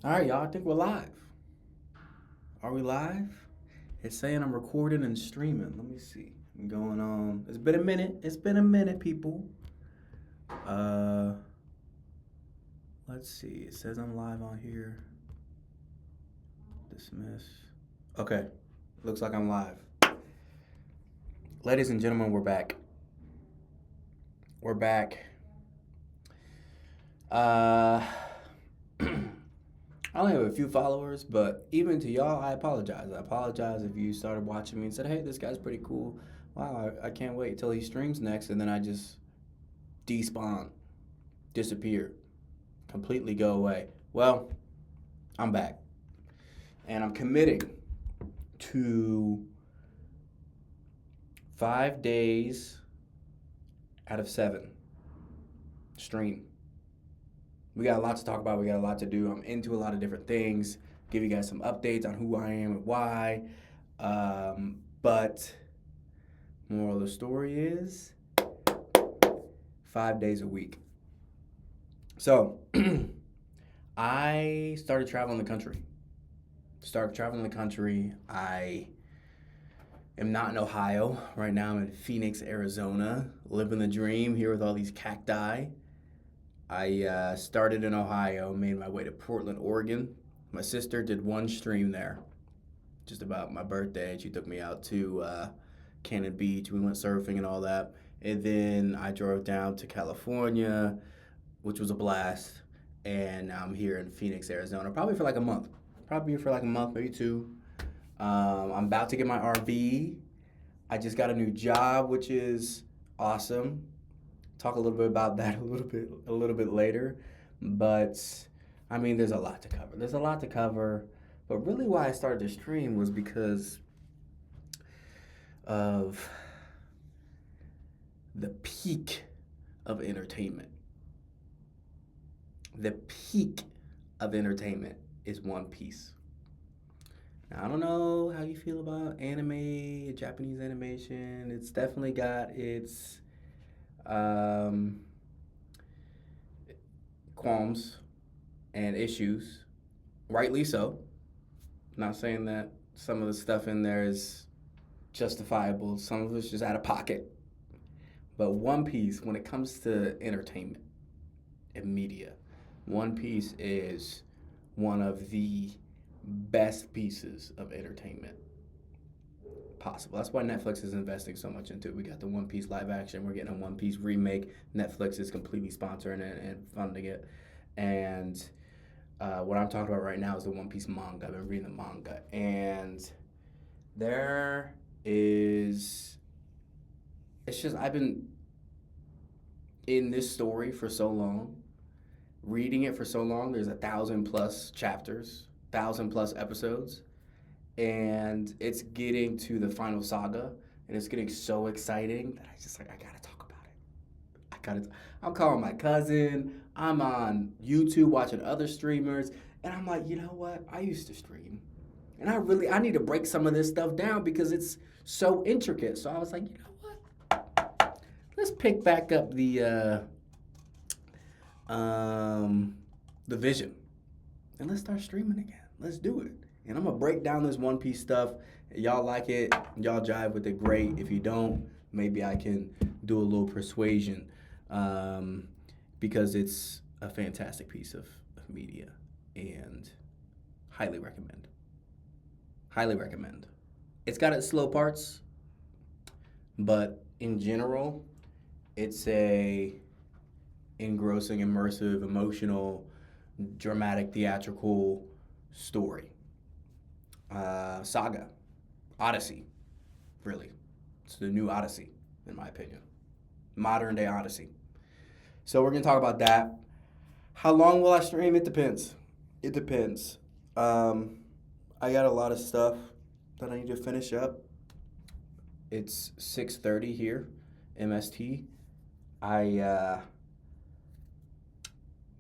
All right, y'all. I think we're live. Are we live? It's saying I'm recording and streaming. Let me see. I'm going on. It's been a minute. It's been a minute, people. Uh, let's see. It says I'm live on here. Dismiss. Okay. Looks like I'm live. Ladies and gentlemen, we're back. We're back. Uh, I only have a few followers, but even to y'all, I apologize. I apologize if you started watching me and said, "Hey, this guy's pretty cool. Wow, I can't wait till he streams next," and then I just despawn, disappear, completely go away. Well, I'm back, and I'm committing to 5 days out of 7 stream. We got a lot to talk about. We got a lot to do. I'm into a lot of different things. Give you guys some updates on who I am and why. But moral of the story is 5 days a week. So I started traveling the country. I am not in Ohio. Right now I'm in Phoenix, Arizona, living the dream here with all these cacti. I started in Ohio, made my way to Portland, Oregon. My sister did one stream there, just about my birthday. She took me out to Cannon Beach. We went surfing and all that. And then I drove down to California, which was a blast. And now I'm here in Phoenix, Arizona, probably for like a month. Probably for like a month, maybe two. I'm about to get my RV. I just got a new job, which is awesome. Talk a little bit about that a little bit later. But I mean, there's a lot to cover. There's a lot to cover. But really, why I started to stream was because of the peak of entertainment. The peak of entertainment is One Piece. Now, I don't know how you feel about anime, Japanese animation. It's definitely got its um, qualms and issues, rightly so. Not saying that some of the stuff in there is justifiable, some of it's just out of pocket. But One Piece, when it comes to entertainment and media, One Piece is one of the best pieces of entertainment possible. That's why Netflix is investing so much into it. We got the One Piece live action. We're getting a One Piece remake. Netflix is completely sponsoring it and funding it. And what I'm talking about right now is the One Piece manga. I've been reading the manga, and there is. It's just I've been in this story for so long, reading it for so long. There's 1,000 plus chapters, 1,000 plus episodes, and it's getting to the final saga, and it's getting so exciting that I gotta talk about it. I gotta. I'm calling my cousin. I'm on YouTube watching other streamers, and I'm like, you know what? I used to stream, and I need to break some of this stuff down because it's so intricate. So I was like, you know what? Let's pick back up um, the vision, and let's start streaming again. Let's do it. And I'm gonna break down this One Piece stuff. Y'all like it, y'all jive with it, great. If you don't, maybe I can do a little persuasion, um, because it's a fantastic piece of media, and highly recommend. Highly recommend. It's got its slow parts, but in general, it's a engrossing, immersive, emotional, dramatic, theatrical story. Saga, Odyssey, really. It's the new Odyssey, in my opinion. Modern day Odyssey. So we're gonna talk about that. How long will I stream? It depends. It depends. Um, I got a lot of stuff that I need to finish up. It's 6:30 here, MST. I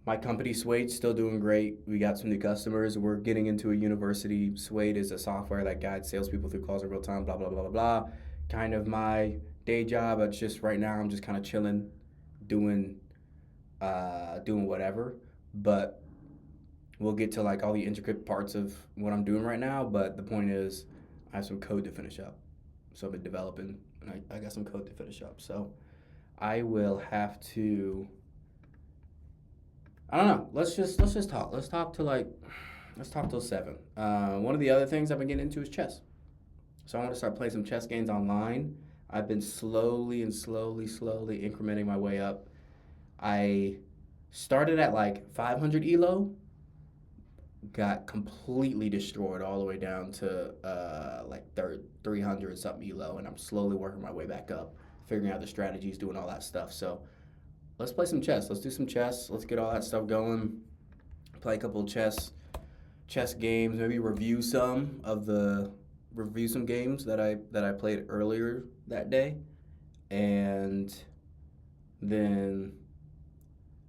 My company Suede's still doing great. We got some new customers. We're getting into a university. Suede is a software that guides salespeople through calls in real time. Blah blah blah blah blah. Kind of my day job. It's just right now I'm just kind of chilling, doing doing whatever. But We'll get to like all the intricate parts of what I'm doing right now, but the point is, I have some code to finish up. So I've been developing, and I got some code to finish up. So I will have to. I don't know. Let's just talk. Let's talk till 7. One of the other things I've been getting into is chess. So I want to start playing some chess games online. I've been slowly incrementing my way up. I started at like 500 elo, got completely destroyed all the way down to like 300 something elo, and I'm slowly working my way back up, figuring out the strategies, doing all that stuff. So let's play some chess. Let's do some chess. Let's get all that stuff going. Play a couple of chess games. Maybe review some games that I played earlier that day, and then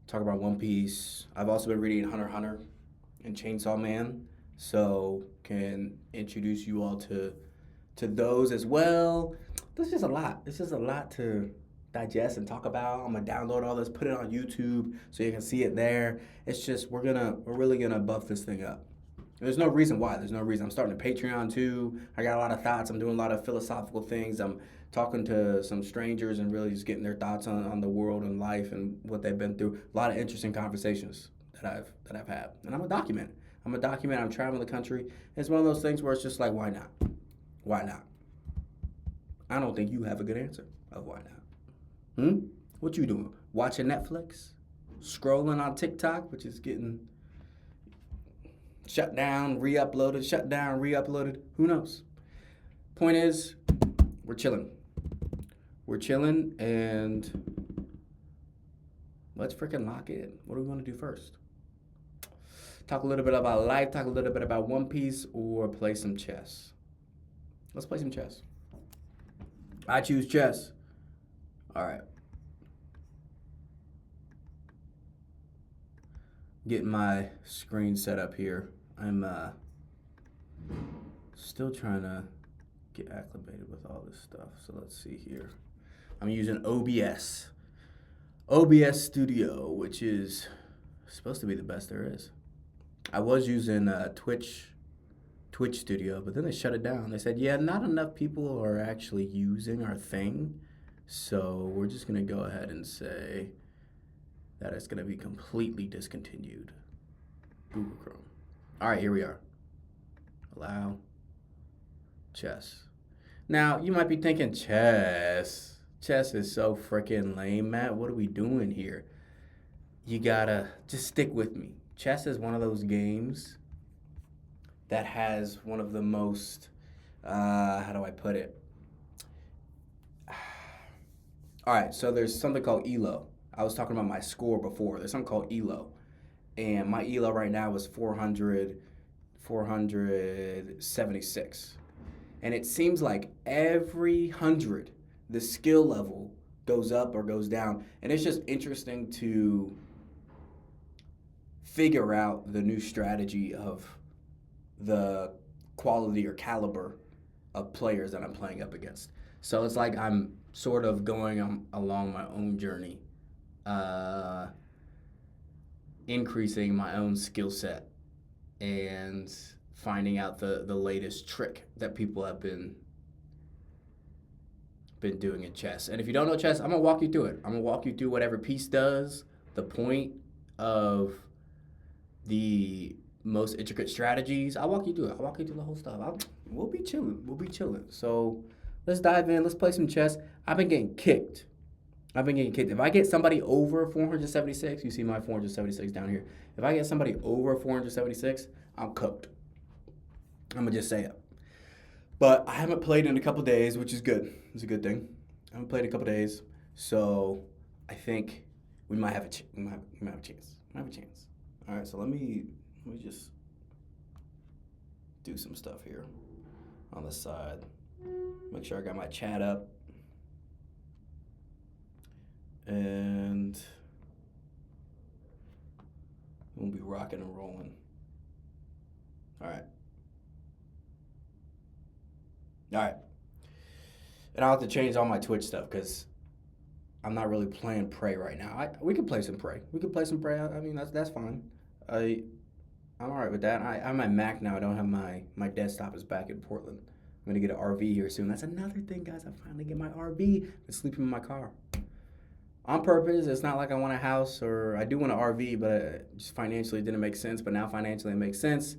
talk about One Piece. I've also been reading Hunter x Hunter and Chainsaw Man, so can introduce you all to those as well. There's just a lot. It's just a lot to digest and talk about. I'm gonna download all this, put it on YouTube so you can see it there. It's just we're really gonna buff this thing up. There's no reason why. There's no reason. I'm starting a Patreon too. I got a lot of thoughts. I'm doing a lot of philosophical things. I'm talking to some strangers and really just getting their thoughts on the world and life and what they've been through. A lot of interesting conversations that I've had. And I'm gonna document it. I'm traveling the country. It's one of those things where it's just like, why not? Why not? I don't think you have a good answer of why not. What you doing? Watching Netflix? Scrolling on TikTok, which is getting shut down, re-uploaded. Who knows? Point is, we're chilling. And let's freaking lock in. What do we want to do first? Talk a little bit about life, talk a little bit about One Piece, or play some chess. Let's play some chess. I choose chess. All right. Getting my screen set up here. I'm still trying to get acclimated with all this stuff. So let's see here. I'm using OBS. OBS Studio, which is supposed to be the best there is. I was using Twitch Studio, but then they shut it down. They said, yeah, not enough people are actually using our thing. So we're just going to go ahead and say that it's going to be completely discontinued. Google Chrome. All right, here we are. Allow chess. Now, you might be thinking, chess is so freaking lame, Matt. What are we doing here? You gotta just stick with me. Chess is one of those games that has one of the most, how do I put it? All right, so there's something called ELO. I was talking about my score before. There's something called ELO. And my ELO right now is 476. And it seems like every 100, the skill level goes up or goes down. And it's just interesting to figure out the new strategy of the quality or caliber of players that I'm playing up against. So it's like I'm sort of going along my own journey, increasing my own skill set and finding out the latest trick that people have been doing in chess. And if you don't know chess, I'm going to walk you through it. I'm going to walk you through what every piece does, the point of the most intricate strategies. I'll walk you through it. I'll walk you through the whole stuff. We'll be chilling. So let's dive in. Let's play some chess. I've been getting kicked. If I get somebody over 476, you see my 476 down here. If I get somebody over 476, I'm cooked. I'm going to just say it. But I haven't played in a couple days, which is good. It's a good thing. I haven't played in a couple days, so I think we might have a chance. All right, so let me just do some stuff here on the side. Make sure I got my chat up. And we'll be rocking and rolling. All right. And I'll have to change all my Twitch stuff because I'm not really playing Prey right now. We can play some Prey. I mean, that's fine. I'm I'm all right with that. I'm at Mac now. I don't have my desktop is back in Portland. I'm gonna get an RV here soon. That's another thing, guys. I finally get my RV. I'm sleeping in my car on purpose. It's not like I want a house or I do want an RV, but just financially it didn't make sense. But now financially it makes sense,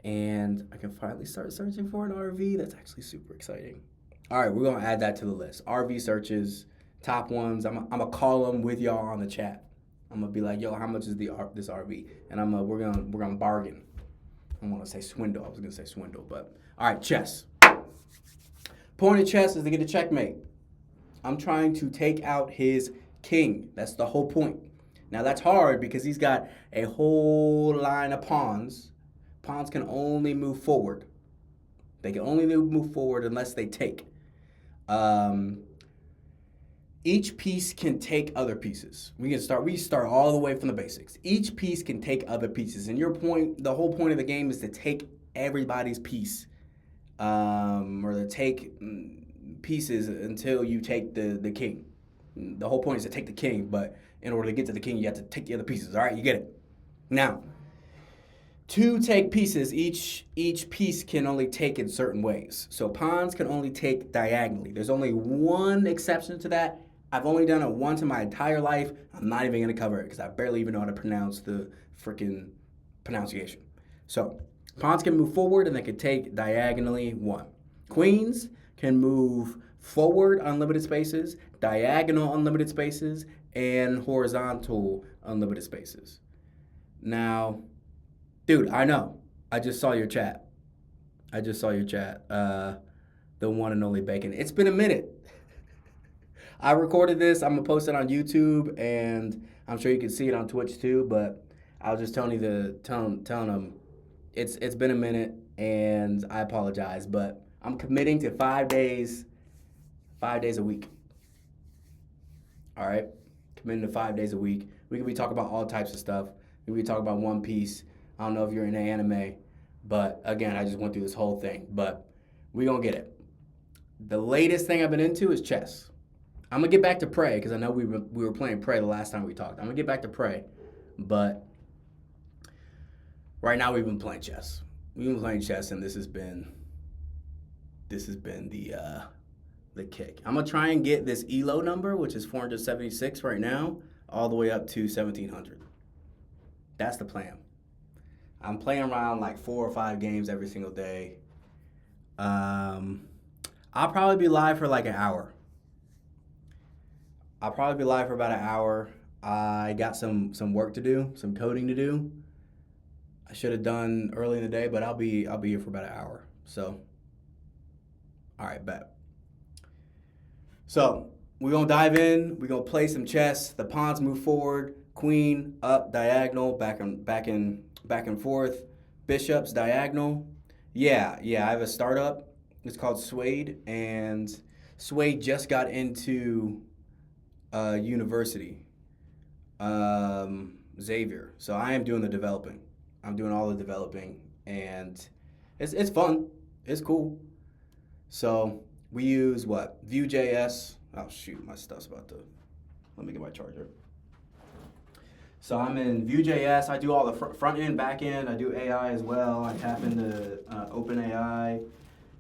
and I can finally start searching for an RV. That's actually super exciting. All right, we're gonna add that to the list. RV searches, top ones. I'm gonna call them with y'all on the chat. I'm gonna be like, yo, how much is this RV? And we're gonna bargain. I don't want to say swindle. I was gonna say swindle, but all right, chess. Point of chess is to get a checkmate. I'm trying to take out his king. That's the whole point. Now that's hard because he's got a whole line of pawns. Pawns can only move forward. They can only move forward unless they take. Each piece can take other pieces. We start all the way from the basics. Each piece can take other pieces. And the whole point of the game is to take everybody's piece. Or to take pieces until you take the king. The whole point is to take the king, but in order to get to the king, you have to take the other pieces. All right, you get it. Now, to take pieces, each piece can only take in certain ways. So pawns can only take diagonally. There's only one exception to that. I've only done it once in my entire life. I'm not even going to cover it because I barely even know how to pronounce the freaking pronunciation. So pawns can move forward and they can take diagonally one. Queens can move forward unlimited spaces, diagonal unlimited spaces, and horizontal unlimited spaces. Now, dude, I know. I just saw your chat. The one and only Bacon. It's been a minute. I recorded this. I'm going to post it on YouTube, and I'm sure you can see it on Twitch too, but I was just telling him it's been a minute, and I apologize, but I'm committing to 5 days a week. All right? Committing to 5 days a week. We could be talking about all types of stuff. We could be talking about One Piece. I don't know if you're into anime, but again, I just went through this whole thing, but we're going to get it. The latest thing I've been into is chess. I'm going to get back to Prey because I know we were playing Prey the last time we talked. I'm going to get back to Prey, but right now we've been playing chess. We've been playing chess, and this has been the kick. I'm going to try and get this ELO number, which is 476 right now, all the way up to 1,700. That's the plan. I'm playing around like 4 or 5 games every single day. I'll probably be live for like an hour. I'll probably be live for about an hour. I got some work to do, some coding to do. I should have done early in the day, but I'll be here for about an hour. So, all right, bet. So we're gonna dive in. We're gonna play some chess. The pawns move forward. Queen up, diagonal, back and forth. Bishops diagonal. Yeah. I have a startup. It's called Suede, and Suede just got into university, Xavier. So I am doing the developing. I'm doing all the developing, and it's fun. It's cool. So we use what? Vue.js. Oh shoot, my stuff's about to. Let me get my charger. So I'm in Vue.js. I do all the front end, back end. I do AI as well. I tap into OpenAI.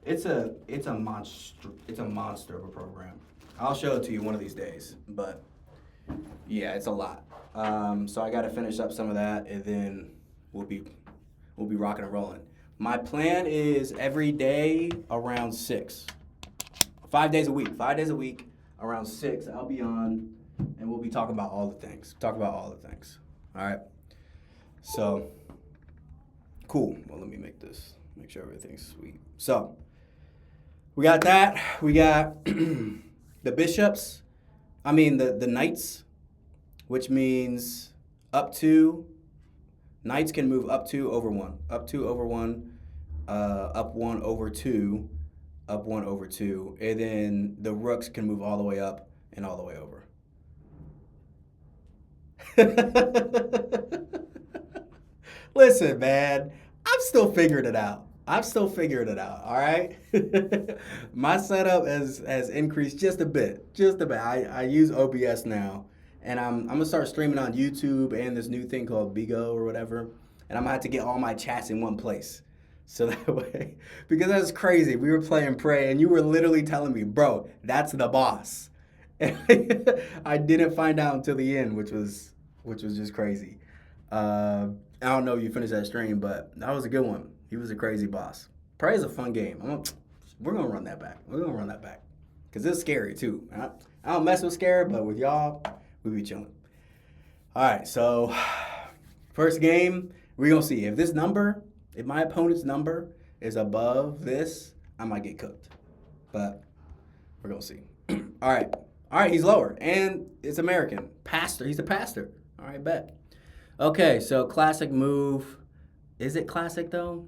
It's a monster of a program. I'll show it to you one of these days. But yeah, it's a lot. So I got to finish up some of that, and then we'll be rocking and rolling. My plan is every day around 6. 5 days a week. 5 days a week around 6. I'll be on. And we'll be talking about all the things. All right? So, cool. Well, let me make sure everything's sweet. So, we got that. We got the bishops. The knights, which means up to. Knights can move up 2 over 1. Up 2 over 1. Up 1 over 2. Up 1 over 2. And then the rooks can move all the way up and all the way over. Listen, man, I'm still figuring it out. All right? My setup has increased just a bit. I use OBS now, and I'm going to start streaming on YouTube and this new thing called Bigo or whatever. and I'm gonna have to get all my chats in one place. So that way, because that's crazy. We were playing Prey, and you were literally telling me, bro, that's the boss. And I didn't find out until the end, which was just crazy. I don't know if you finished that stream, but that was a good one. He was a crazy boss. Prey is a fun game. We're gonna run that back. We're gonna run that back because it's scary too. I don't mess with scary, but with y'all, we be chilling. All right, so first game, we're gonna see if my opponent's number is above this, I might get cooked. But we're gonna see. All right, he's lower, and it's American. Pastor, he's a pastor. All right, bet. Okay, so classic move. Is it classic though?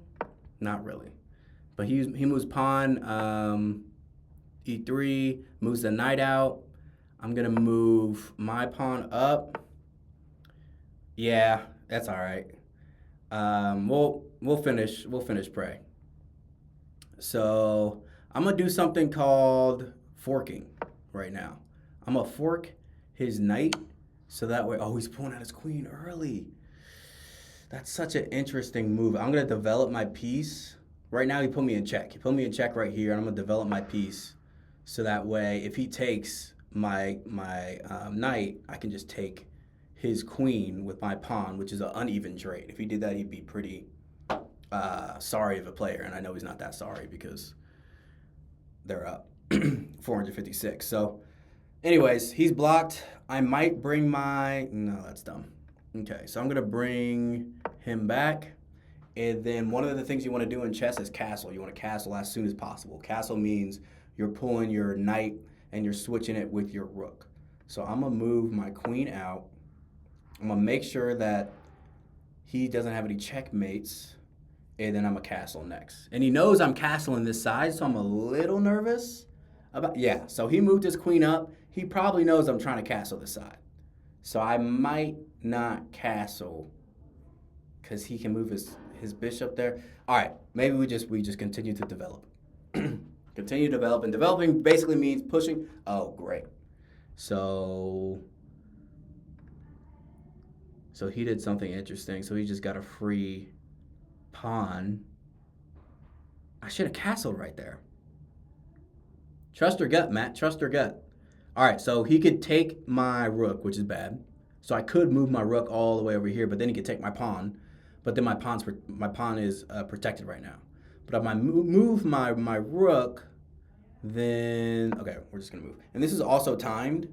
Not really. But he moves pawn, e3, moves the knight out. I'm gonna move my pawn up. Yeah, that's all right. We'll finish Prey. So I'm gonna do something called forking right now. I'm gonna fork his knight so that way. Oh, he's pulling out his queen early. That's such an interesting move. I'm gonna develop my piece. Right now, he put me in check. He put me in check right here, and I'm gonna develop my piece so that way, if he takes my knight, I can just take his queen with my pawn, which is an uneven trade. If he did that, he'd be pretty sorry of a player, and I know he's not that sorry because they're up 456. So, anyways, he's blocked. I might bring no, that's dumb. Okay, so I'm gonna bring him back, and then one of the things you want to do in chess is castle. You want to castle as soon as possible. Castle means you're pulling your knight and you're switching it with your rook. So I'm gonna move my queen out. I'm gonna make sure that he doesn't have any checkmates, and then I'm gonna castle next. And he knows I'm castling this side, so I'm a little nervous about. Yeah, so he moved his queen up. He probably knows I'm trying to castle this side, so I might not castle because he can move his bishop there. All right, maybe we just continue to develop. Continue to develop, and developing basically means pushing. Oh, great. So he did something interesting. So he just got a free pawn. I should have castled right there. Trust your gut, Matt. Trust your gut. All right, so he could take my rook, which is bad. So I could move my rook all the way over here, but then he could take my pawn. But then my pawn is protected right now. But if I move my rook, then okay, we're just gonna move. And this is also timed,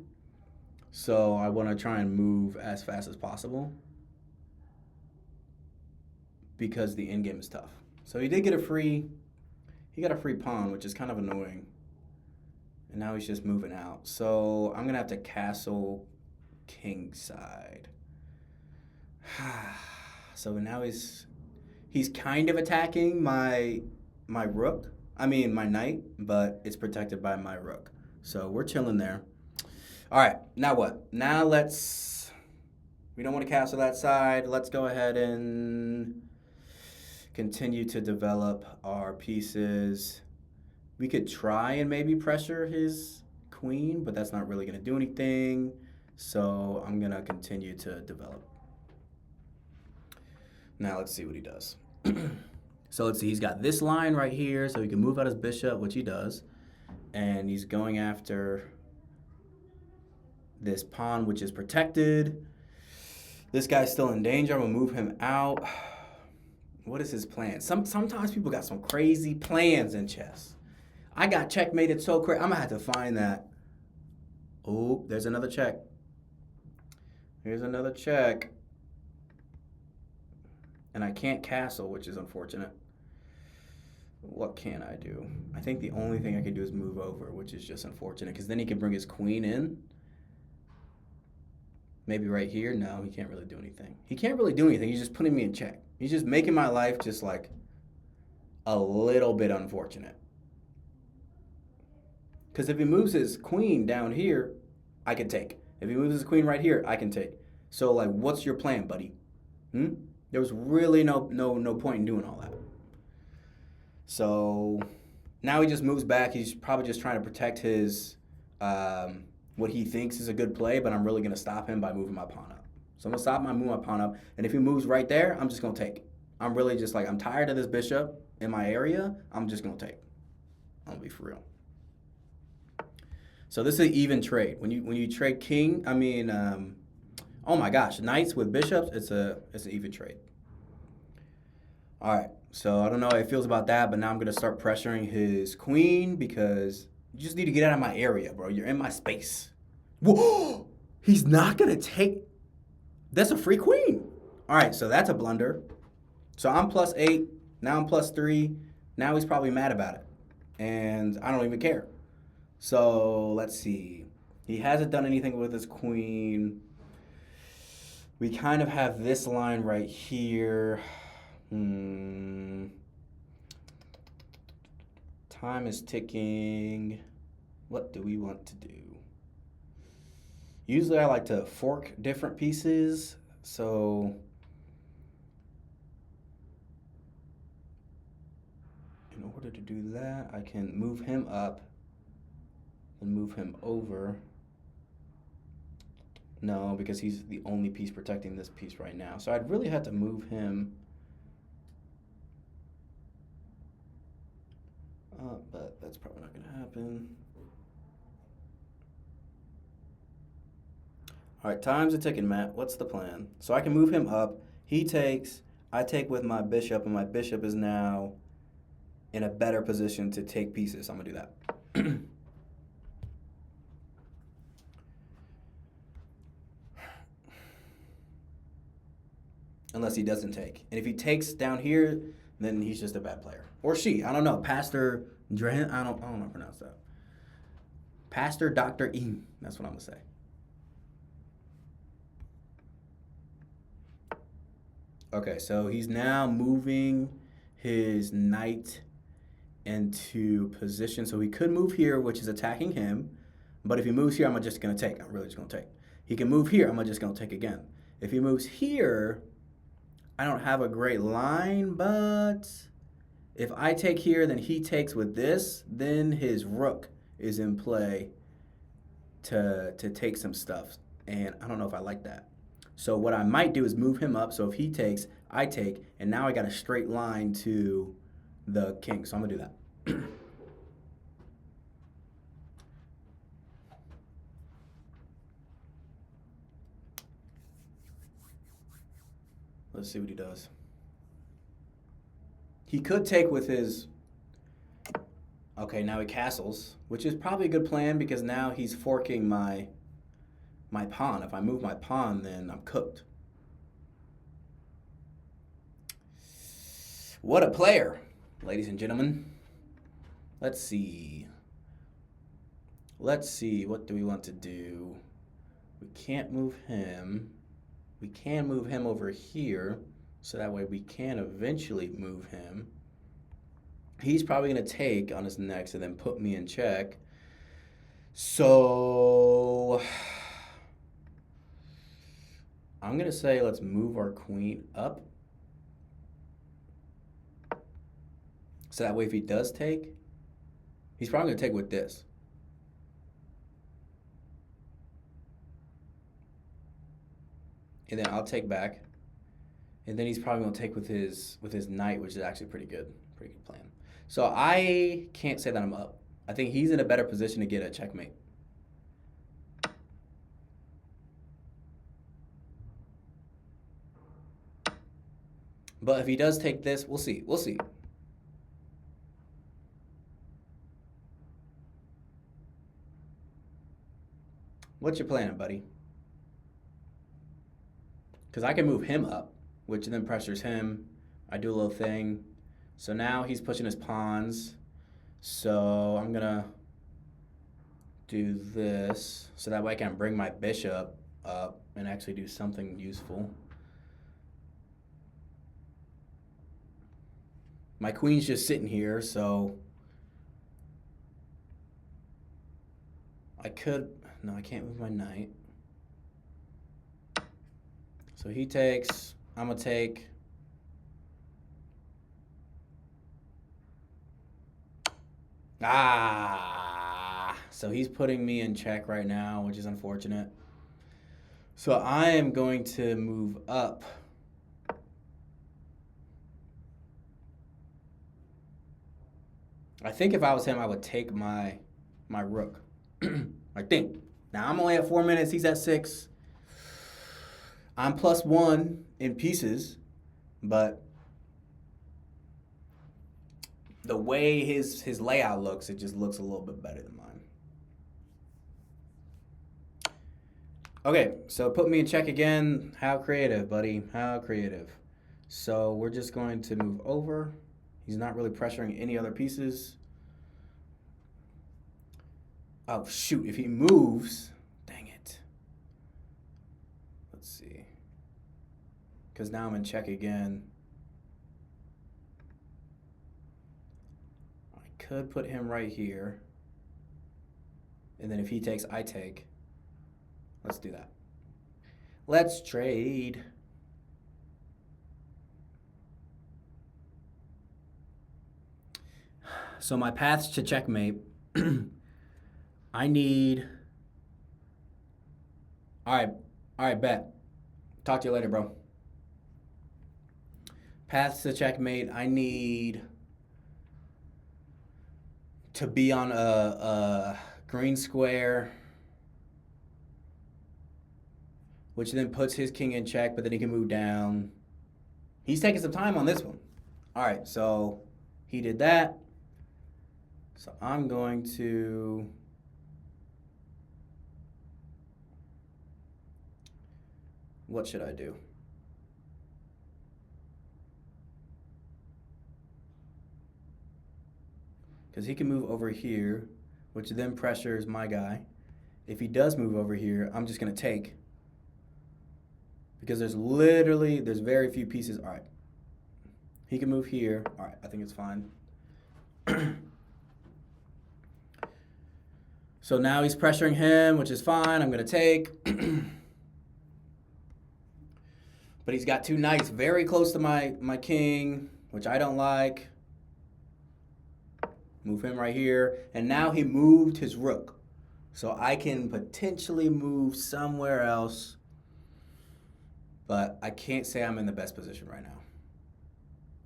so I want to try and move as fast as possible because the end game is tough. So he got a free pawn, which is kind of annoying. And now he's just moving out. So I'm gonna have to castle king side. So now he's kind of attacking my rook. I mean my knight, but it's protected by my rook. So we're chilling there. All right, now what? Now we don't want to castle that side. Let's go ahead and continue to develop our pieces. We could try and maybe pressure his queen, but that's not really going to do anything. So I'm going to continue to develop. Now let's see what he does. So let's see, he's got this line right here, so he can move out his bishop, which he does. And he's going after this pawn, which is protected. This guy's still in danger. I'm going to move him out. What is his plan? Sometimes people got some crazy plans in chess. I got checkmated so crazy. I'm going to have to find that. Oh, there's another check. Here's another check. And I can't castle, which is unfortunate. What can I do? I think the only thing I can do is move over, which is just unfortunate, because then he can bring his queen in. Maybe right here? No, he can't really do anything. He can't really do anything. He's just putting me in check. He's just making my life just like a little bit unfortunate. Because if he moves his queen down here, I can take. If he moves his queen right here, I can take. So, like, what's your plan, buddy? There was really no point in doing all that. So now he just moves back. He's probably just trying to protect his what he thinks is a good play, but I'm really going to stop him by moving my pawn up. So I'm gonna stop my move my pawn up, and if he moves right there, I'm just gonna take. I'm really just like I'm tired of this bishop in my area. I'm just gonna take. I'm gonna be for real. So this is an even trade. When you trade king, oh my gosh, knights with bishops, it's an even trade. All right. So I don't know how he feels about that, but now I'm gonna start pressuring his queen because you just need to get out of my area, bro. You're in my space. Whoa! He's not gonna take. That's a free queen. All right, so that's a blunder. So I'm +8. Now I'm +3. Now he's probably mad about it, and I don't even care. So let's see. He hasn't done anything with his queen. We kind of have this line right here. Time is ticking. What do we want to do? Usually I like to fork different pieces. So in order to do that, I can move him up and move him over. No, because he's the only piece protecting this piece right now. So I'd really have to move him up, but that's probably not going to happen. All right, time's a ticking, Matt. What's the plan? So I can move him up. He takes. I take with my bishop, and my bishop is now in a better position to take pieces. I'm going to do that. Unless he doesn't take. And if he takes down here, then he's just a bad player. Or she. I don't know. Pastor Drahan. I don't know how to pronounce that. Pastor Dr. Ing. That's what I'm going to say. Okay, so he's now moving his knight into position. So he could move here, which is attacking him. But if he moves here, I'm just going to take. I'm really just going to take. He can move here. I'm just going to take again. If he moves here, I don't have a great line, but if I take here, then he takes with this, then his rook is in play to take some stuff. And I don't know if I like that. So what I might do is move him up. So if he takes, I take, and now I got a straight line to the king. So I'm going to do that. Let's see what he does. He could take with his... Okay, now he castles, which is probably a good plan because now he's forking my pawn. If I move my pawn, then I'm cooked. What a player, ladies and gentlemen. Let's see. What do we want to do? We can't move him. We can move him over here, so that way we can eventually move him. He's probably going to take on his next and then put me in check. So I'm going to say let's move our queen up. So that way if he does take, he's probably going to take with this. And then I'll take back. And then he's probably going to take with his knight, which is actually pretty good plan. So I can't say that I'm up. I think he's in a better position to get a checkmate. But if he does take this, we'll see. We'll see. What's your plan, buddy? Because I can move him up, which then pressures him. I do a little thing. So now he's pushing his pawns. So I'm going to do this. So that way I can bring my bishop up and actually do something useful. My queen's just sitting here, so I could... No, I can't move my knight. So he takes, I'm going to take. So he's putting me in check right now, which is unfortunate. So I am going to move up. I think if I was him, I would take my rook. I think. Now I'm only at 4 minutes. He's at 6. I'm +1 in pieces, but the way his layout looks, it just looks a little bit better than mine. Okay, so put me in check again. How creative, buddy? How creative. So we're just going to move over. He's not really pressuring any other pieces. Oh, shoot. If he moves, dang it. Let's see. Because now I'm in check again. I could put him right here. And then if he takes, I take. Let's do that. Let's trade. So my paths to checkmate. I need. All right, bet. Talk to you later, bro. Paths to checkmate. I need to be on a green square, which then puts his king in check, but then he can move down. He's taking some time on this one. All right, so he did that. So I'm going to. What should I do? Because he can move over here, which then pressures my guy. If he does move over here, I'm just going to take. Because there's very few pieces. All right. He can move here. All right, I think it's fine. So now he's pressuring him, which is fine. I'm going to take. But he's got 2 knights very close to my king, which I don't like. Move him right here. And now he moved his rook. So I can potentially move somewhere else. But I can't say I'm in the best position right now.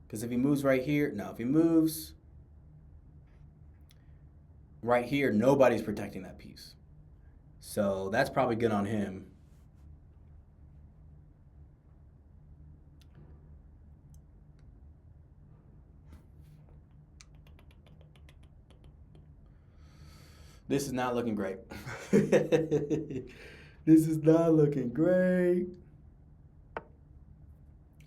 Because if he moves right here, no. If he moves right here, nobody's protecting that piece. So that's probably good on him. This is not looking great. This is not looking great.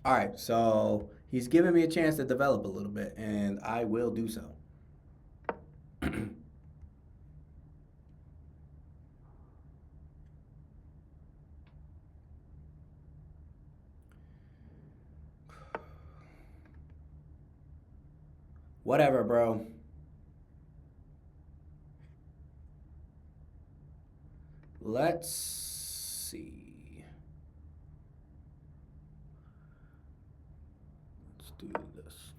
All right, so he's giving me a chance to develop a little bit, and I will do so. Whatever, bro. Let's see. Let's do this.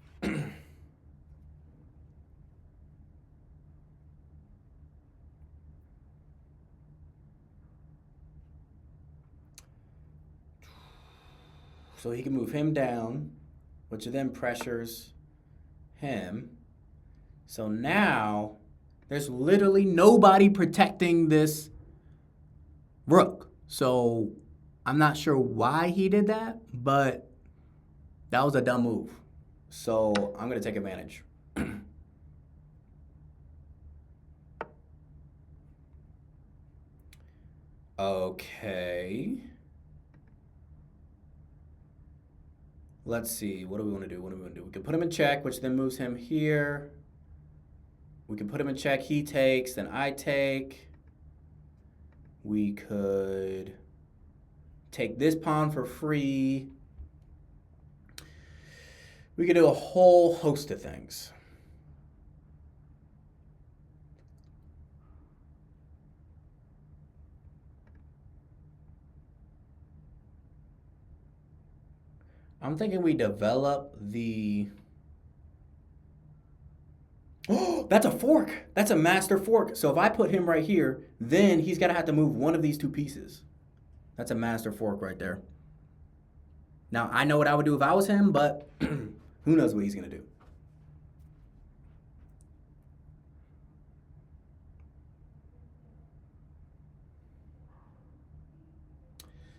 So he can move him down, which then pressures him. So now there's literally nobody protecting this rook. So I'm not sure why he did that, but that was a dumb move. So I'm going to take advantage. Okay. Let's see. What do we want to do? We can put him in check, which then moves him here. We can put him in check. He takes, then I take. We could take this pawn for free. We could do a whole host of things. I'm thinking we develop the... Oh, that's a fork. That's a master fork. So if I put him right here, then he's going to have to move one of these 2 pieces. That's a master fork right there. Now, I know what I would do if I was him, but who knows what he's going to do.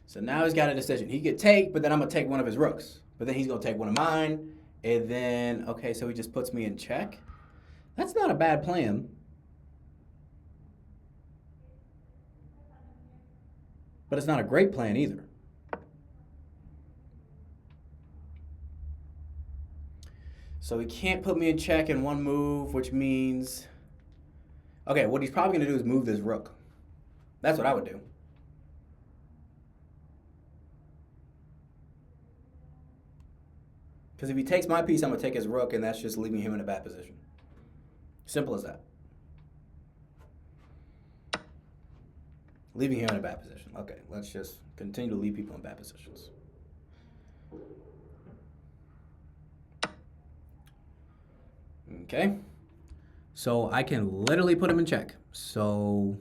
So now he's got a decision. He could take, but then I'm going to take one of his rooks. But then he's going to take one of mine. And then, okay, so he just puts me in check. That's not a bad plan. But it's not a great plan either. So he can't put me in check in one move, which means... Okay, what he's probably going to do is move this rook. That's what I would do. Because if he takes my piece, I'm going to take his rook, and that's just leaving him in a bad position. Simple as that. Leaving him in a bad position. Okay, let's just continue to leave people in bad positions. Okay. So I can literally put him in check. So...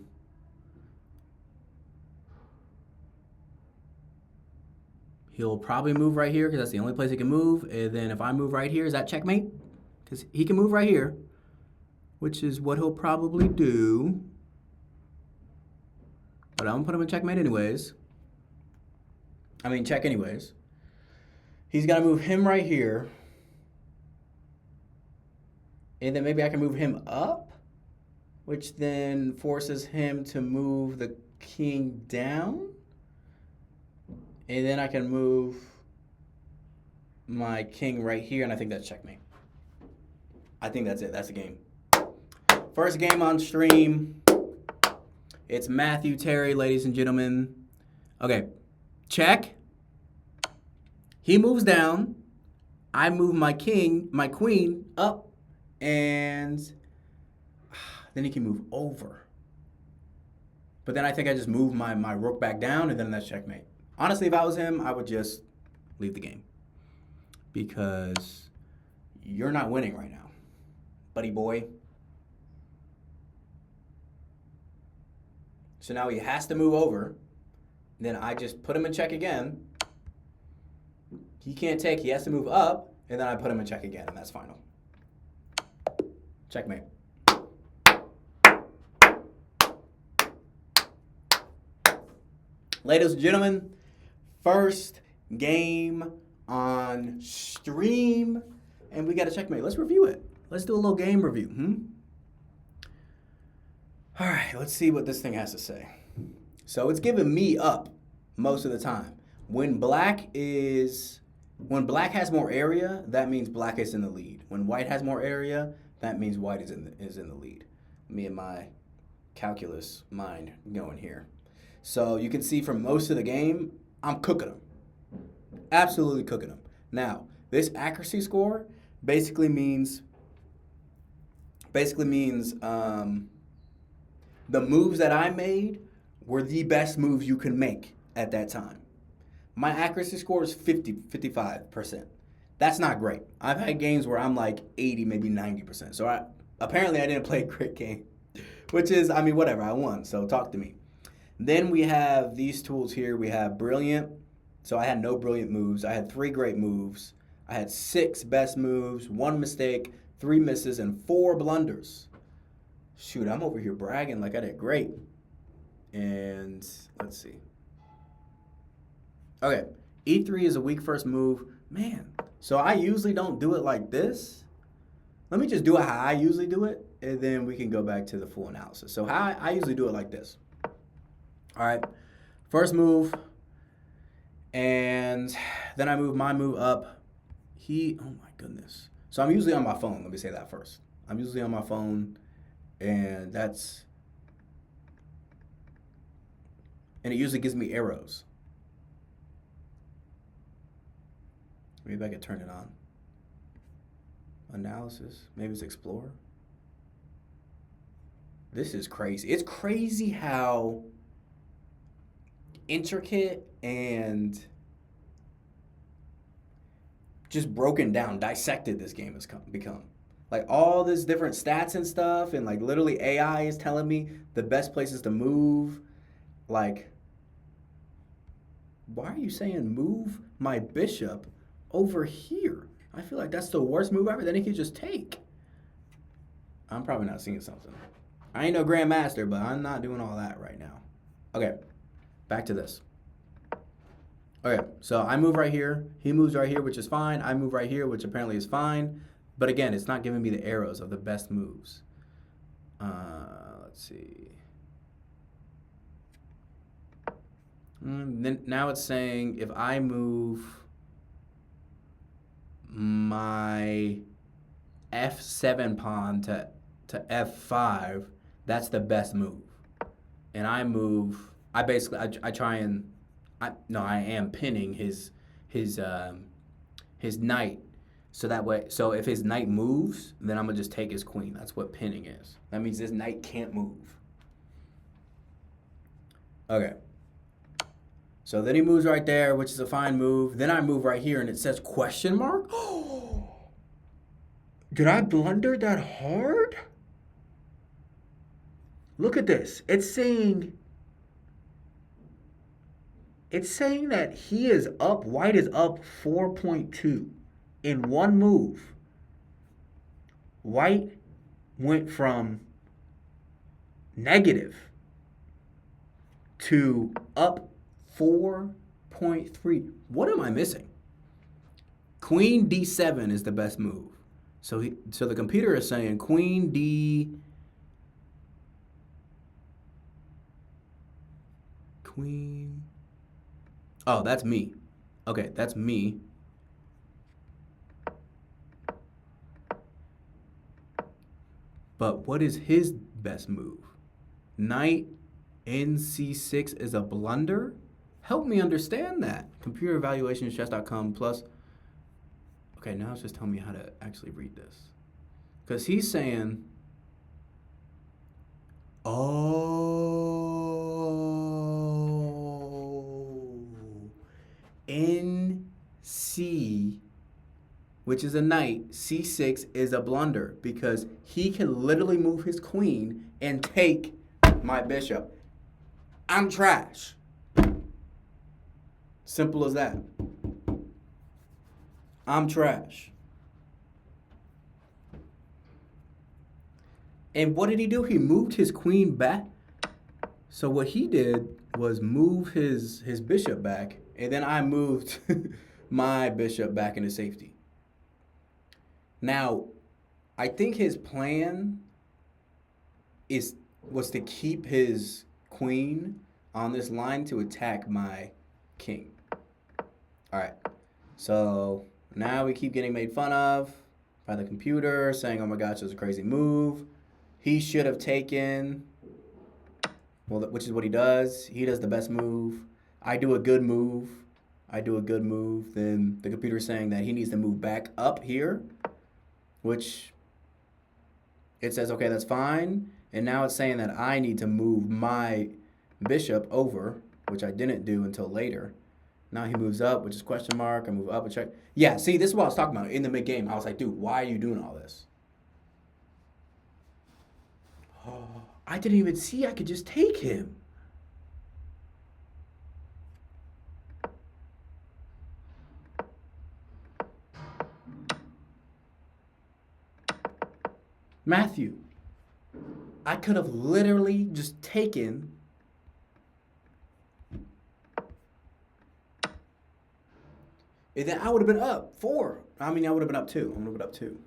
he'll probably move right here because that's the only place he can move. And then if I move right here, is that checkmate? Because he can move right here, which is what he'll probably do. But I'm going to put him in checkmate anyways. I mean, check anyways. He's got to move him right here. And then maybe I can move him up, which then forces him to move the king down. And then I can move my king right here, and I think that's checkmate. I think that's it. That's the game. First game on stream. It's Matthew Terry, ladies and gentlemen. Okay, check. He moves down. I move my queen up, and then he can move over. But then I think I just move my rook back down, and then that's checkmate. Honestly, if I was him, I would just leave the game. Because you're not winning right now, buddy boy. So now he has to move over. Then I just put him in check again. He can't take, he has to move up. And then I put him in check again, and that's final. Checkmate. Ladies and gentlemen, first game on stream, and we got a checkmate. Let's review it. Let's do a little game review. All right, let's see what this thing has to say. So it's giving me up most of the time. When black has more area, that means black is in the lead. When white has more area, that means white is in the lead. Me and my calculus mind going here. So you can see from most of the game, I'm cooking them. Absolutely cooking them. Now, this accuracy score basically means the moves that I made were the best moves you can make at that time. My accuracy score is 55%. That's not great. I've had games where I'm like 80, maybe 90%. So apparently I didn't play a great game, which is, I mean, whatever, I won, so talk to me. Then we have these tools here. We have brilliant. So I had no brilliant moves. I had 3 great moves. I had 6 best moves, 1 mistake, 3 misses, and 4 blunders. Shoot, I'm over here bragging like I did great. And let's see. Okay, E3 is a weak first move. Man, so I usually don't do it like this. Let me just do it how I usually do it, and then we can go back to the full analysis. So how I usually do it like this. All right, first move, and then I move my move up. Oh my goodness. So I'm usually on my phone. Let me say that first. I'm usually on my phone, and it usually gives me arrows. Maybe I could turn it on. Analysis, maybe it's Explorer. This is crazy. It's crazy how intricate and just broken down, dissected this game has become. Like all this different stats and stuff, and like literally AI is telling me the best places to move. Like why are you saying move my bishop over here? I feel like that's the worst move ever. Then he could just take. I'm probably not seeing something. I ain't no grandmaster, but I'm not doing all that right now. Okay, back to this. Okay, so I move right here. He moves right here, which is fine. I move right here, which apparently is fine. But again, it's not giving me the arrows of the best moves. Let's see. Then now it's saying if I move my f7 pawn to f5, that's the best move. And I move. I basically I try and I am pinning his knight. So that way, so if his knight moves, then I'm gonna just take his queen. That's what pinning is. That means this knight can't move. Okay. So then he moves right there, which is a fine move. Then I move right here, and it says question mark. Did I blunder that hard? Look at this. It's saying that he is up. White is up 4.2 in one move. White went from negative to up 4.3. What am I missing? Queen D7 is the best move. So the computer is saying Queen D. Queen. Oh, that's me. Okay, that's me. But what is his best move? Knight NC6 is a blunder? Help me understand that. Computerevaluationschess.com plus. Okay, now it's just telling me how to actually read this. Because he's saying, oh, NC, which is a knight, C6 is a blunder because he can literally move his queen and take my bishop. I'm trash. Simple as that. I'm trash. And what did he do? He moved his queen back. So what he did was move his bishop back, and then I moved my bishop back into safety. Now, I think his plan was to keep his queen on this line to attack my king. All right. So now we keep getting made fun of by the computer, saying, oh my gosh, this is a crazy move. He should have taken, well, which is what he does. He does the best move. I do a good move. Then the computer's saying that he needs to move back up here, which it says, okay, that's fine. And now it's saying that I need to move my bishop over, which I didn't do until later. Now he moves up, which is question mark. I move up and check. Yeah, see, this is what I was talking about in the mid-game. I was like, dude, why are you doing all this? Oh, I didn't even see I could just take him. Matthew, I could have literally just taken and then I would have been up 4. I mean, I would have been up 2. I would have been up 2.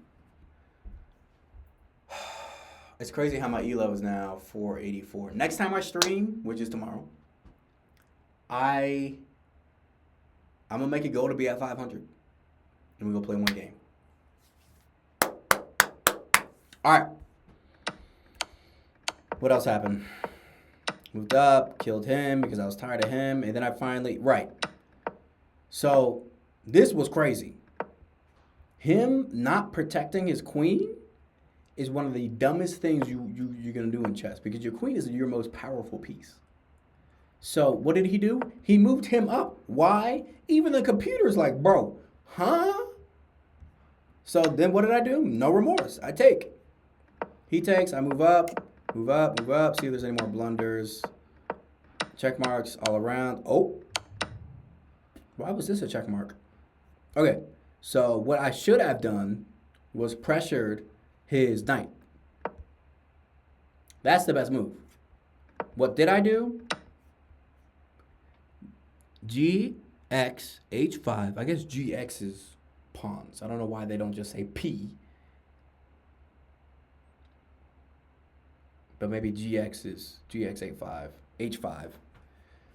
It's crazy how my elo is now 484. Next time I stream, which is tomorrow, I'm gonna make a goal to be at 500, and we go play one game. All right. What else happened? Moved up, killed him because I was tired of him, and then I finally right. So this was crazy. Him not protecting his queen is one of the dumbest things you're going to do in chess because your queen is your most powerful piece. So what did he do? He moved him up. Why? Even the computer's like, bro, huh? So then what did I do? No remorse. I take. He takes. I move up, move up, move up. See if there's any more blunders. Check marks all around. Oh. Why was this a check mark? Okay, so what I should have done was pressured his knight. That's the best move. What did I do? G, X, H5. I guess GX is pawns. I don't know why they don't just say P. But maybe GX is GX A5, H5.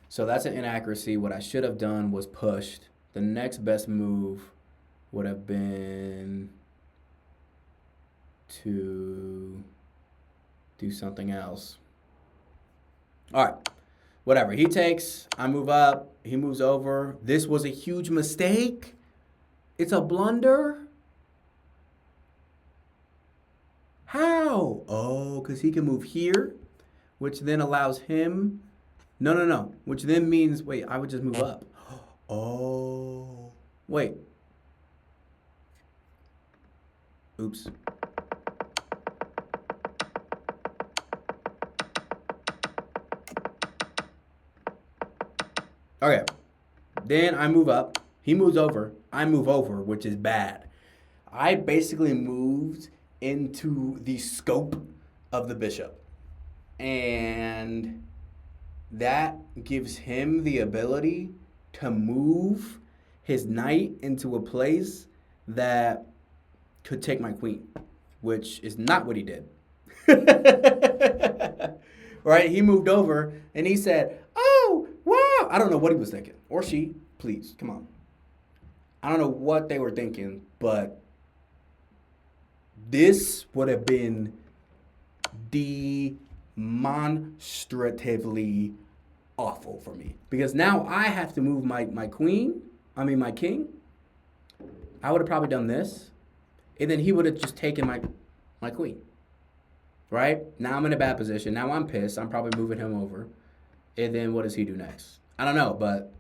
So that's an inaccuracy. What I should have done was pushed. The next best move would have been to do something else. All right. Whatever. He takes. I move up. He moves over. This was a huge mistake. It's a blunder. How? Oh, because he can move here, which then allows him. No. Which then means, wait, I would just move up. Oh. Wait. Oops. Okay. Then I move up. He moves over. I move over, which is bad. I basically moved into the scope of the bishop. And that gives him the ability to move his knight into a place that could take my queen, which is not what he did. Right? He moved over and he said, "Oh, wow." I don't know what he was thinking. Or she. Please, come on. I don't know what they were thinking, but this would have been demonstratively awful for me. Because now I have to move my king. I would have probably done this. And then he would have just taken my queen. Right? Now I'm in a bad position. Now I'm pissed. I'm probably moving him over. And then what does he do next? I don't know, but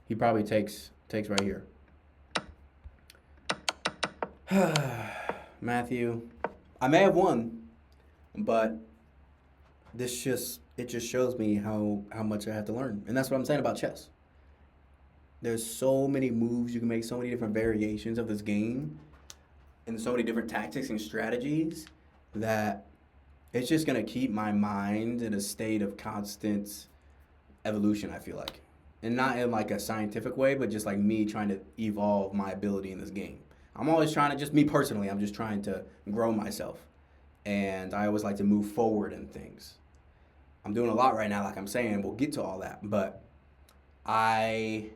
he probably takes right here. Matthew, I may have won, but it just shows me how much I have to learn. And that's what I'm saying about chess. There's so many moves you can make, so many different variations of this game, and so many different tactics and strategies that it's just going to keep my mind in a state of constant evolution, I feel like. And not in like a scientific way, but just like me trying to evolve my ability in this game. I'm always trying to, just me personally, I'm just trying to grow myself. And I always like to move forward in things. I'm doing a lot right now, like I'm saying. We'll get to all that. But I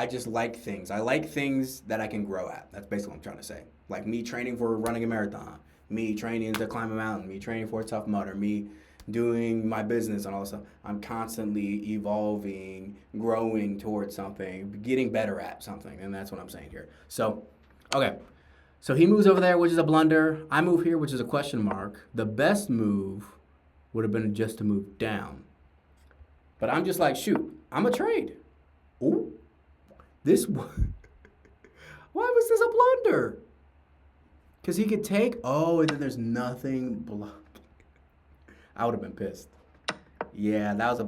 just like things. I like things that I can grow at. That's basically what I'm trying to say. Like me training for running a marathon, me training to climb a mountain, me training for a Tough Mudder, me doing my business and all that stuff. I'm constantly evolving, growing towards something, getting better at something. And that's what I'm saying here. So, okay. So he moves over there, which is a blunder. I move here, which is a question mark. The best move would have been just to move down. But I'm just like, shoot, I'm a trade. Ooh. Why was this a blunder? Because he could take, and then there's nothing blocked. I would have been pissed. Yeah, that was a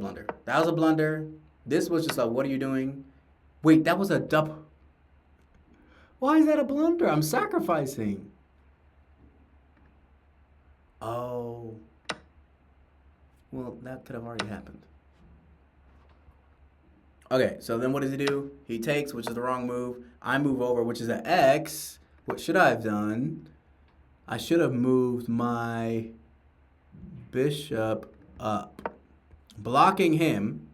blunder. This was just like, what are you doing? Wait, that was a double. Why is that a blunder? I'm sacrificing. Oh. Well, that could have already happened. Okay, so then what does he do? He takes, which is the wrong move. I move over, which is an X. What should I have done? I should have moved my bishop up, blocking him.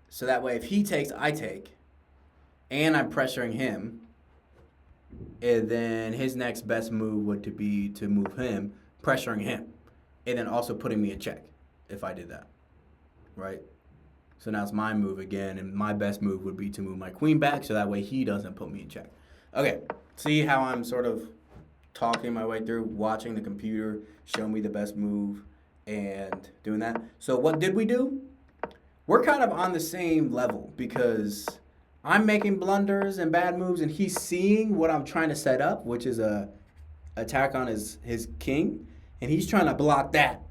So that way, if he takes, I take. And I'm pressuring him. And then his next best move would be to move him, pressuring him. And then also putting me in check if I did that. Right? So now it's my move again, and my best move would be to move my queen back, so that way he doesn't put me in check. Okay, see how I'm sort of talking my way through, watching the computer show me the best move, and doing that. So what did we do? We're kind of on the same level, because I'm making blunders and bad moves, and he's seeing what I'm trying to set up, which is a attack on his king, and he's trying to block that.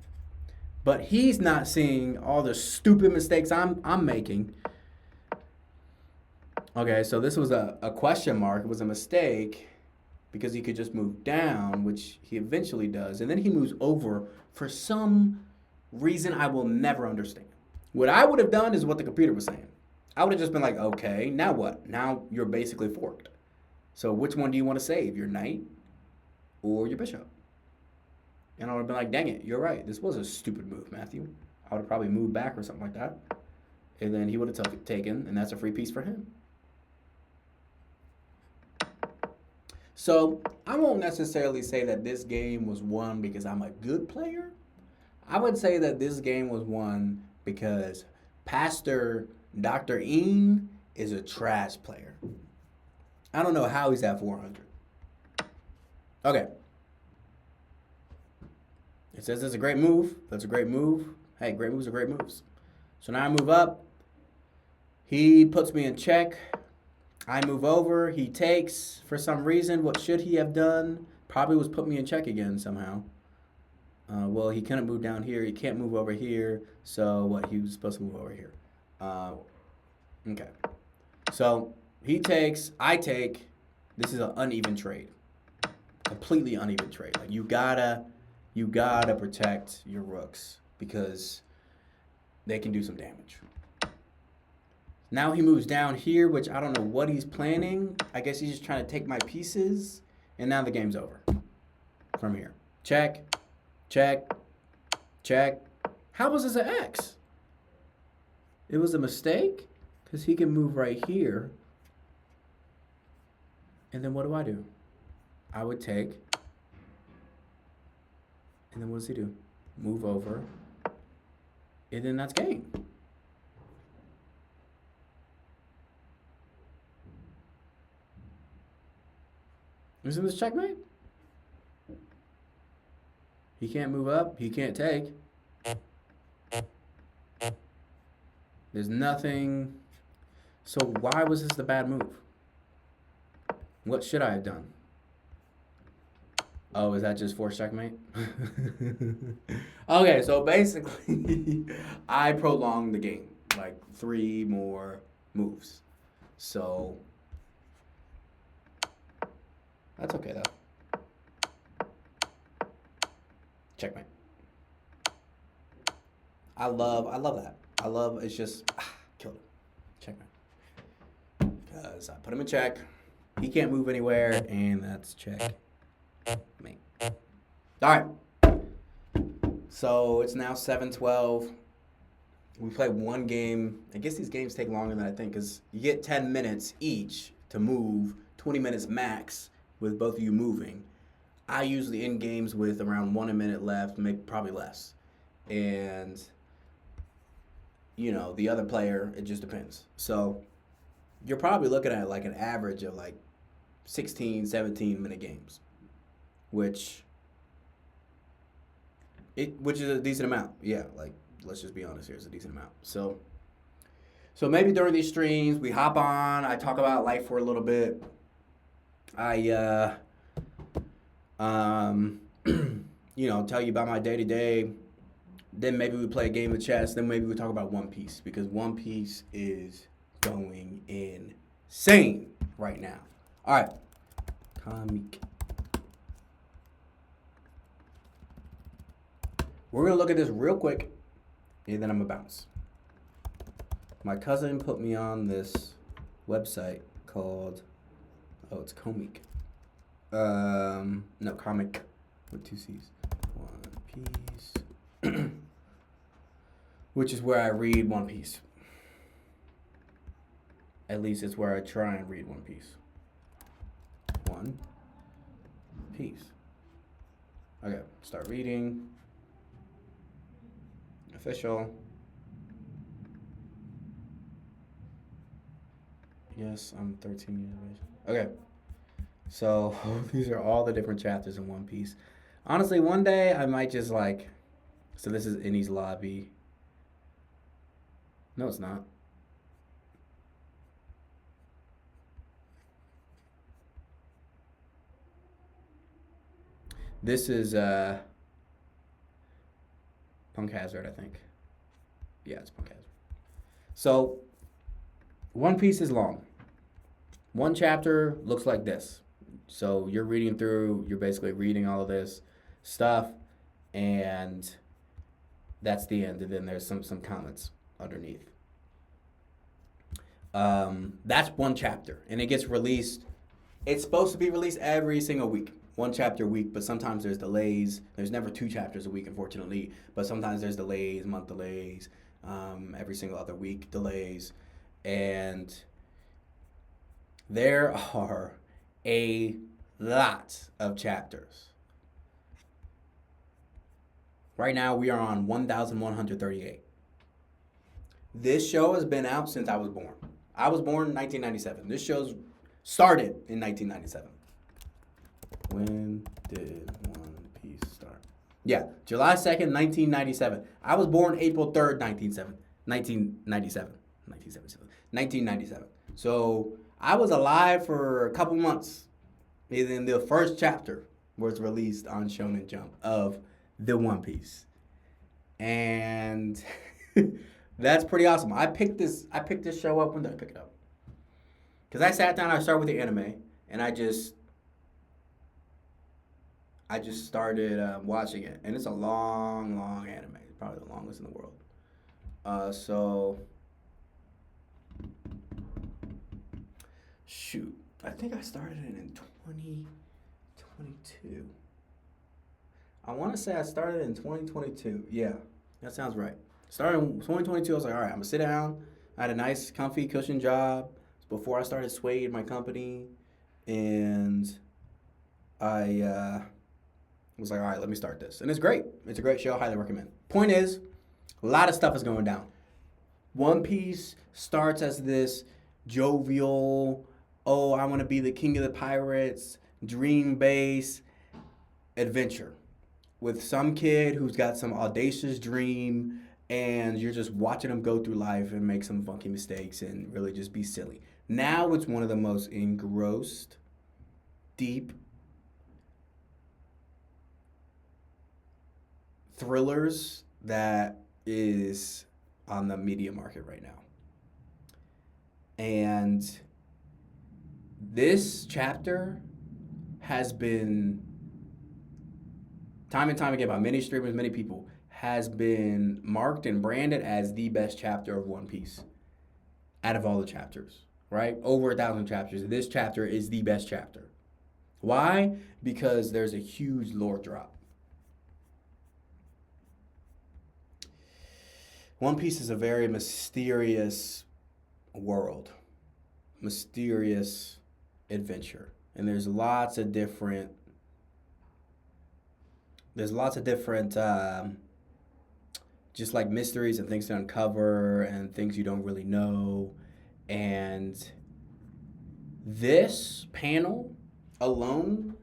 But he's not seeing all the stupid mistakes I'm making. Okay, so this was a question mark. It was a mistake because he could just move down, which he eventually does. And then he moves over for some reason I will never understand. What I would have done is what the computer was saying. I would have just been like, okay, now what? Now you're basically forked. So which one do you want to save? Your knight or your bishop? And I would have been like, dang it, you're right. This was a stupid move, Matthew. I would have probably moved back or something like that. And then he would have taken, and that's a free piece for him. So I won't necessarily say that this game was won because I'm a good player. I would say that this game was won because Pastor Dr. Ean is a trash player. I don't know how he's at 400. Okay. It says it's a great move. That's a great move. Hey, great moves are great moves. So now I move up. He puts me in check. I move over. He takes. For some reason, what should he have done? Probably was put me in check again somehow. Well, he couldn't move down here. He can't move over here. So what? He was supposed to move over here. Okay. So he takes. I take. This is an uneven trade. Completely uneven trade. Like you gotta protect your rooks because they can do some damage. Now he moves down here, which I don't know what he's planning. I guess he's just trying to take my pieces. And now the game's over. From here. Check. Check. Check. How was this an X? It was a mistake? Because he can move right here. And then what do? I would take. And then what does he do? Move over. And then that's game. Isn't this checkmate? He can't move up. He can't take. There's nothing. So why was this the bad move? What should I have done? Oh, is that just forced checkmate? Okay, so basically, I prolonged the game. Like 3 more moves. So that's okay though. Checkmate. I love that. It's just killed him. Checkmate. Because I put him in check. He can't move anywhere, and that's check. Mate. All right. So it's now 7:12. We play one game. I guess these games take longer than I think because you get 10 minutes each to move, 20 minutes max with both of you moving. I usually end games with around 1 minute left, maybe probably less. And, the other player, it just depends. So you're probably looking at like an average of like 16, 17-minute games, which is a decent amount. Yeah, like let's just be honest here, it's a decent amount. So maybe during these streams we hop on, I talk about life for a little bit. I tell you about my day to day. Then maybe we play a game of chess. Then maybe we talk about One Piece because One Piece is going insane right now. All right, comic. We're gonna look at this real quick, and then I'm gonna bounce. My cousin put me on this website called, it's Comic. No, comic with 2 C's. One Piece. Which is where I read One Piece. At least it's where I try and read One Piece. One Piece. Okay, start reading. Official. Yes, I'm 13 years of age. Okay. So these are all the different chapters in One Piece. Honestly, one day I might just so this is Innie's lobby. No, it's not. This is Punk Hazard, I think. Yeah, it's Punk Hazard. So, One Piece is long. One chapter looks like this. So you're reading through, you're basically reading all of this stuff, and that's the end. And then there's some comments underneath. That's one chapter, and it gets released. It's supposed to be released every single week, one chapter a week. But sometimes there's delays. There's never two chapters a week, unfortunately. But sometimes there's delays, month delays, every single other week delays, and there are a lot of chapters. Right now, we are on 1,138. This show has been out since I was born. I was born in 1997. This show's started in 1997. When did One Piece start? Yeah, July 2nd, 1997. I was born April 3rd, 1997. So I was alive for a couple months. And then the first chapter was released on Shonen Jump of The One Piece. And that's pretty awesome. I picked this show up. When did I pick it up? Because I sat down, I started with the anime, and I just started watching it. And it's a long, long anime. It's probably the longest in the world. Shoot. I think I started it in 2022. I want to say I started in 2022. Yeah, that sounds right. Started in 2022. I was like, all right, I'm going to sit down. I had a nice, comfy, cushion job before I started Suede, my company. And I was like, all right, let me start this. And it's great. It's a great show. Highly recommend. Point is, a lot of stuff is going down. One Piece starts as this jovial, oh, I want to be the king of the pirates, dream-based adventure with some kid who's got some audacious dream, and you're just watching him go through life and make some funky mistakes and really just be silly. Now it's one of the most engrossed, deep thrillers that is on the media market right now. And this chapter has been, time and time again, by many streamers, many people, has been marked and branded as the best chapter of One Piece out of all the chapters, right? Over 1,000 chapters. This chapter is the best chapter. Why? Because there's a huge lore drop. One Piece is a very mysterious world, mysterious adventure, and there's lots of different just like mysteries and things to uncover and things you don't really know. And this panel alone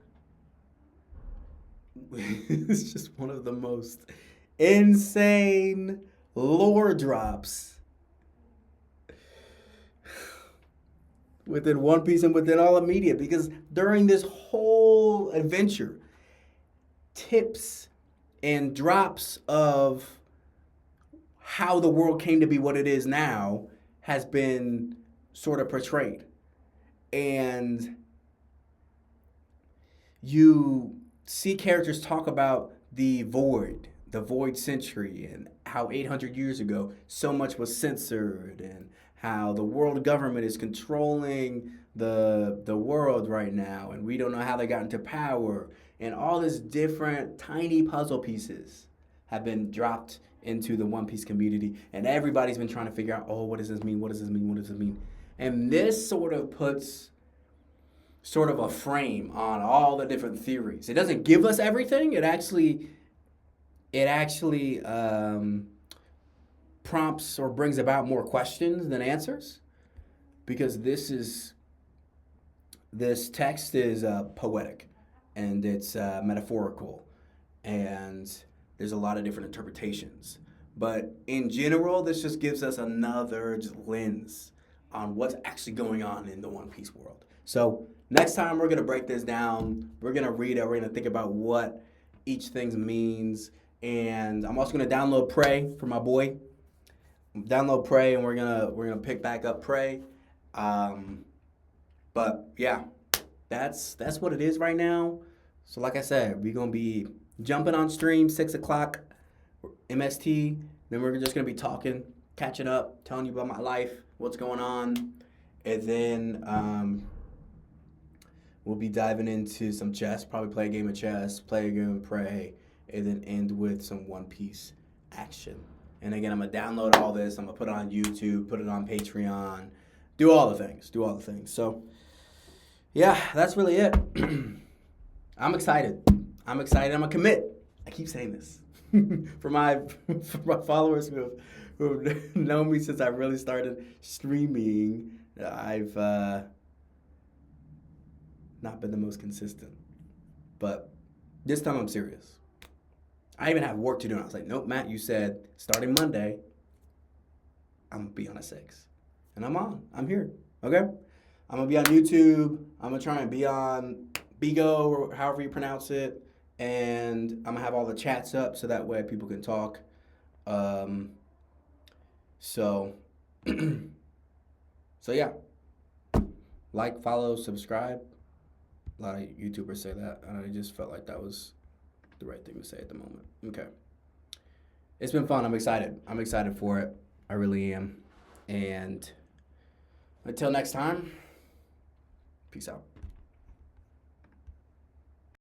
is just one of the most insane lore drops within One Piece and within all of media, because during this whole adventure, tips and drops of how the world came to be what it is now has been sort of portrayed. And you see characters talk about the void century, and how 800 years ago so much was censored, and how the world government is controlling the world right now, and we don't know how they got into power, and all these different tiny puzzle pieces have been dropped into the One Piece community, and everybody's been trying to figure out, oh, what does this mean? What does this mean? What does this mean? And this sort of puts sort of a frame on all the different theories. It doesn't give us everything. It actually prompts or brings about more questions than answers, because this text is poetic, and it's metaphorical, and there's a lot of different interpretations. But in general, this just gives us another lens on what's actually going on in the One Piece world. So next time we're going to break this down. We're going to read it. We're going to think about what each thing means, And I'm also gonna download Pray for my boy. Download Pray, and we're gonna pick back up Pray. Um, but yeah, that's what it is right now. So like I said, we're gonna be jumping on stream 6 o'clock MST. Then we're just gonna be talking, catching up, telling you about my life, what's going on, and then we'll be diving into some chess. Probably play a game of chess, play a game of Prey, and then end with some One Piece action. And again, I'm gonna download all this. I'm gonna put it on YouTube, put it on Patreon, do all the things, So yeah, that's really it. I'm excited. I'm gonna commit. I keep saying this for my followers who've known me since I really started streaming. I've not been the most consistent, but this time I'm serious. I even have work to do. And I was like, nope, Matt, you said starting Monday, I'm gonna be on a 6, and I'm on. I'm here. Okay, I'm gonna be on YouTube. I'm gonna try and be on Bigo or however you pronounce it, and I'm gonna have all the chats up so that way people can talk. So, so yeah, like, follow, subscribe. A lot of YouTubers say that, and I just felt like that was the right thing to say at the moment. Okay. It's been fun. I'm excited. I'm excited for it. I really am. And until next time, peace out.